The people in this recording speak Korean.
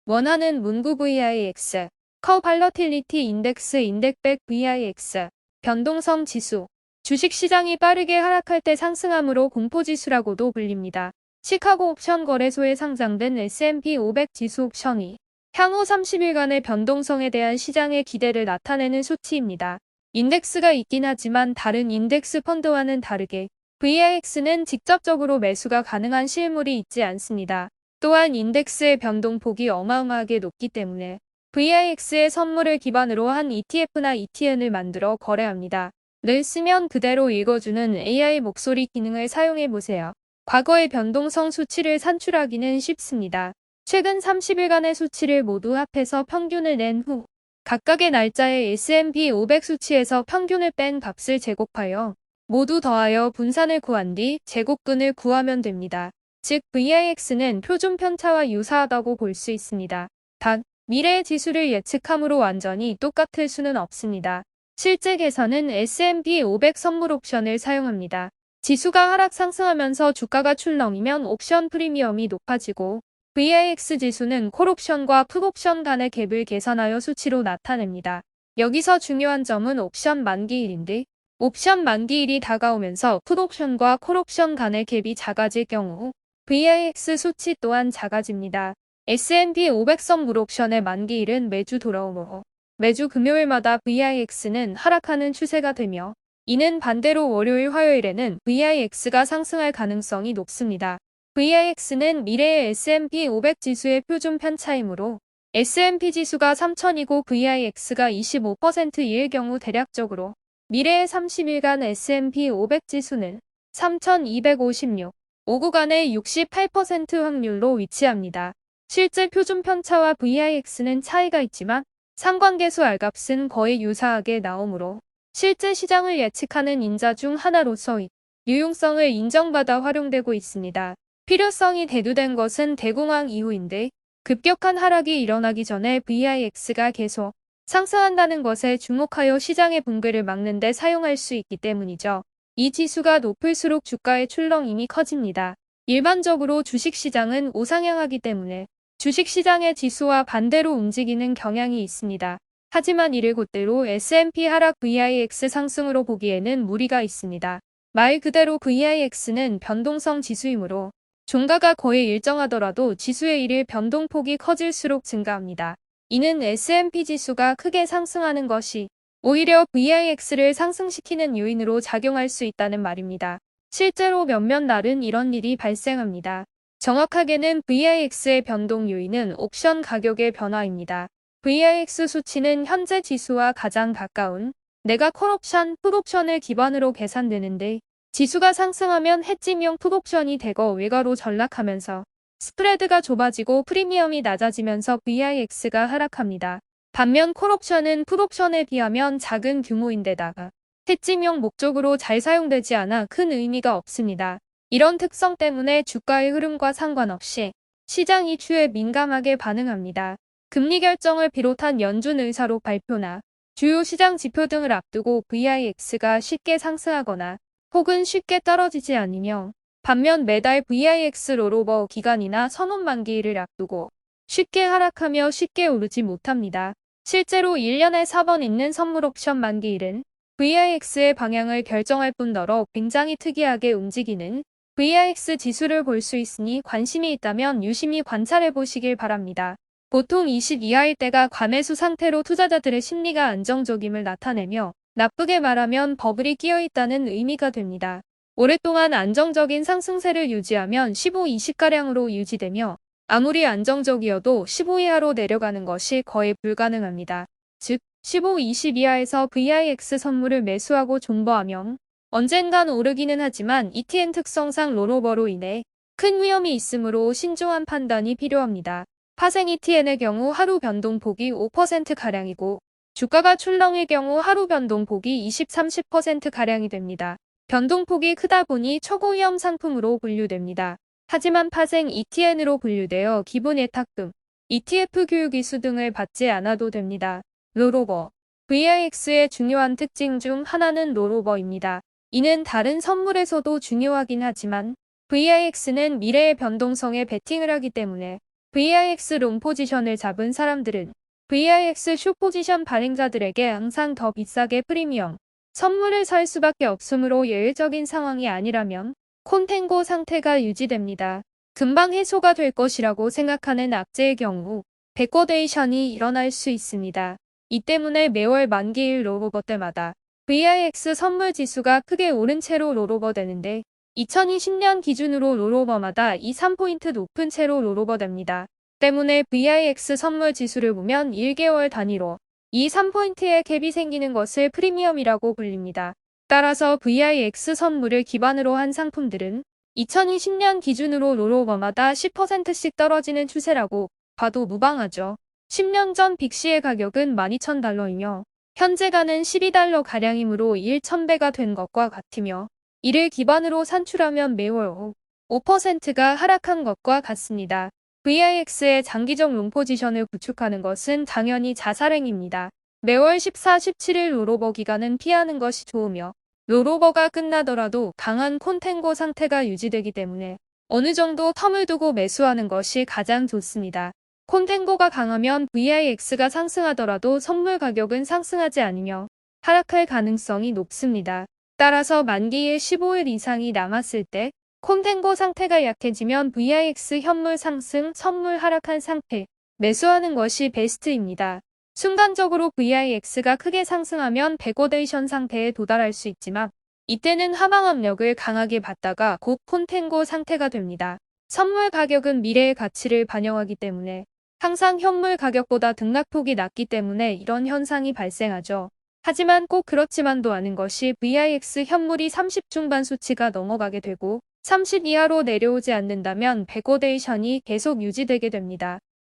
원하는 문구 VIX, 커 발러틸리티 인덱스 인덱백 VIX, 변동성 지수. 주식시장이 빠르게 하락할 때 상승함으로 공포지수라고도 불립니다. 시카고 옵션 거래소에 상장된 S&P 500 지수 옵션이 향후 30일간의 변동성에 대한 시장의 기대를 나타내는 수치입니다. 인덱스가 있긴 하지만 다른 인덱스 펀드와는 다르게 VIX는 직접적으로 매수가 가능한 실물이 있지 않습니다. 또한 인덱스의 변동폭이 어마어마하게 높기 때문에 VIX의 선물을 기반으로 한 ETF나 ETN을 만들어 거래합니다. 를 쓰면 그대로 읽어주는 AI 목소리 기능을 사용해보세요. 과거의 변동성 수치를 산출하기는 쉽습니다. 최근 30일간의 수치를 모두 합해서 평균을 낸 후 각각의 날짜의 S&P 500 수치에서 평균을 뺀 값을 제곱하여 모두 더하여 분산을 구한 뒤 제곱근을 구하면 됩니다. 즉 VIX는 표준 편차와 유사하다고 볼 수 있습니다. 단, 미래의 지수를 예측함으로 완전히 똑같을 수는 없습니다. 실제 계산은 S&P 500 선물 옵션을 사용합니다. 지수가 하락 상승하면서 주가가 출렁이면 옵션 프리미엄이 높아지고 VIX 지수는 콜옵션과 풋옵션 간의 갭을 계산하여 수치로 나타냅니다. 여기서 중요한 점은 옵션 만기일인데 옵션 만기일이 다가오면서 풋옵션과 콜옵션 간의 갭이 작아질 경우 VIX 수치 또한 작아집니다. S&P 500 선물 옵션의 만기일은 매주 돌아오므로 매주 금요일마다 VIX는 하락하는 추세가 되며 이는 반대로 월요일 화요일에는 VIX가 상승할 가능성이 높습니다. VIX는 미래의 S&P 500 지수의 표준 편차이므로 S&P 지수가 3000이고 VIX가 25%일 경우 대략적으로 미래의 30일간 S&P 500 지수는 3256, 5 구간의 68% 확률로 위치합니다. 실제 표준 편차와 VIX는 차이가 있지만 상관계수 R값은 거의 유사하게 나오므로 실제 시장을 예측하는 인자 중 하나로서 유용성을 인정받아 활용되고 있습니다. 필요성이 대두된 것은 대공황 이후인데 급격한 하락이 일어나기 전에 VIX가 계속 상승한다는 것에 주목하여 시장의 붕괴를 막는 데 사용할 수 있기 때문이죠. 이 지수가 높을수록 주가의 출렁임이 커집니다. 일반적으로 주식시장은 우상향하기 때문에 주식시장의 지수와 반대로 움직이는 경향이 있습니다. 하지만 이를 곧대로 S&P 하락 VIX 상승으로 보기에는 무리가 있습니다. 말 그대로 VIX는 변동성 지수이므로 종가가 거의 일정하더라도 지수의 일일 변동폭이 커질수록 증가합니다. 이는 S&P 지수가 크게 상승하는 것이 오히려 VIX를 상승시키는 요인으로 작용할 수 있다는 말입니다. 실제로 몇몇 날은 이런 일이 발생합니다. 정확하게는 VIX의 변동 요인은 옵션 가격의 변화입니다. VIX 수치는 현재 지수와 가장 가까운 내가 콜옵션, 풋옵션을 기반으로 계산되는데 지수가 상승하면 해지명 풋옵션이 대거 외과로 전락하면서 스프레드가 좁아지고 프리미엄이 낮아지면서 VIX가 하락합니다. 반면 콜옵션은 풋옵션에 비하면 작은 규모인데다가 해지명 목적으로 잘 사용되지 않아 큰 의미가 없습니다. 이런 특성 때문에 주가의 흐름과 상관없이 시장 이슈에 민감하게 반응합니다. 금리 결정을 비롯한 연준 의사록 발표나 주요 시장 지표 등을 앞두고 VIX가 쉽게 상승하거나 혹은 쉽게 떨어지지 않으며 반면 매달 VIX 롤오버 기간이나 선언 만기일을 앞두고 쉽게 하락하며 쉽게 오르지 못합니다. 실제로 1년에 4번 있는 선물 옵션 만기일은 VIX의 방향을 결정할 뿐더러 굉장히 특이하게 움직이는 VIX 지수를 볼 수 있으니 관심이 있다면 유심히 관찰해 보시길 바랍니다. 보통 20 이하일 때가 과매수 상태로 투자자들의 심리가 안정적임을 나타내며 나쁘게 말하면 버블이 끼어 있다는 의미가 됩니다. 오랫동안 안정적인 상승세를 유지하면 15, 20가량으로 유지되며 아무리 안정적이어도 15 이하로 내려가는 것이 거의 불가능합니다. 즉 15, 20 이하에서 VIX 선물을 매수하고 존버하면 언젠간 오르기는 하지만 ETN 특성상 롤오버로 인해 큰 위험이 있으므로 신중한 판단이 필요합니다. 파생 ETN의 경우 하루 변동폭이 5%가량이고 주가가 출렁일 경우 하루 변동폭이 20, 30%가량이 됩니다. 변동폭이 크다 보니 초고위험 상품으로 분류됩니다. 하지만 파생 ETN으로 분류되어 기본 예탁금, ETF 교육이수 등을 받지 않아도 됩니다. 롤오버. VIX의 중요한 특징 중 하나는 롤오버입니다. 이는 다른 선물에서도 중요하긴 하지만 VIX는 미래의 변동성에 베팅을 하기 때문에 VIX 롱 포지션을 잡은 사람들은 VIX 숏 포지션 발행자들에게 항상 더 비싸게 프리미엄 선물을 살 수밖에 없으므로 예외적인 상황이 아니라면 콘텐고 상태가 유지됩니다. 금방 해소가 될 것이라고 생각하는 악재의 경우 백워데이션이 일어날 수 있습니다. 이 때문에 매월 만기일 롤오버 때마다 VIX 선물 지수가 크게 오른 채로 롤오버 되는데 2020년 기준으로 롤오버마다 3포인트 높은 채로 롤오버 됩니다. 때문에 VIX 선물 지수를 보면 1개월 단위로 3포인트의 갭이 생기는 것을 프리미엄이라고 불립니다. 따라서 VIX 선물을 기반으로 한 상품들은 2020년 기준으로 롤오버마다 10%씩 떨어지는 추세라고 봐도 무방하죠. 10년 전 빅시의 가격은 12,000달러이며 현재가는 12달러가량이므로 1,000배가 된 것과 같으며 이를 기반으로 산출하면 매월 5%가 하락한 것과 같습니다. VIX의 장기적 롱 포지션을 구축하는 것은 당연히 자살행위입니다. 매월 14, 17일 롤오버 기간은 피하는 것이 좋으며 롤오버가 끝나더라도 강한 콘텐고 상태가 유지되기 때문에 어느 정도 텀을 두고 매수하는 것이 가장 좋습니다. 콘텐고가 강하면 VIX가 상승하더라도 선물 가격은 상승하지 않으며 하락할 가능성이 높습니다. 따라서 만기일 15일 이상이 남았을 때 콘텐고 상태가 약해지면 VIX 현물 상승, 선물 하락한 상태, 매수하는 것이 베스트입니다. 순간적으로 VIX가 크게 상승하면 백워데이션 상태에 도달할 수 있지만 이때는 하방 압력을 강하게 받다가 곧 콘텐고 상태가 됩니다. 선물 가격은 미래의 가치를 반영하기 때문에 항상 현물 가격보다 등락폭이 낮기 때문에 이런 현상이 발생하죠. 하지만 꼭 그렇지만도 않은 것이 VIX 현물이 30 중반 수치가 넘어가게 되고 30 이하로 내려오지 않는다면 백워데이션이 계속 유지되게 됩니다.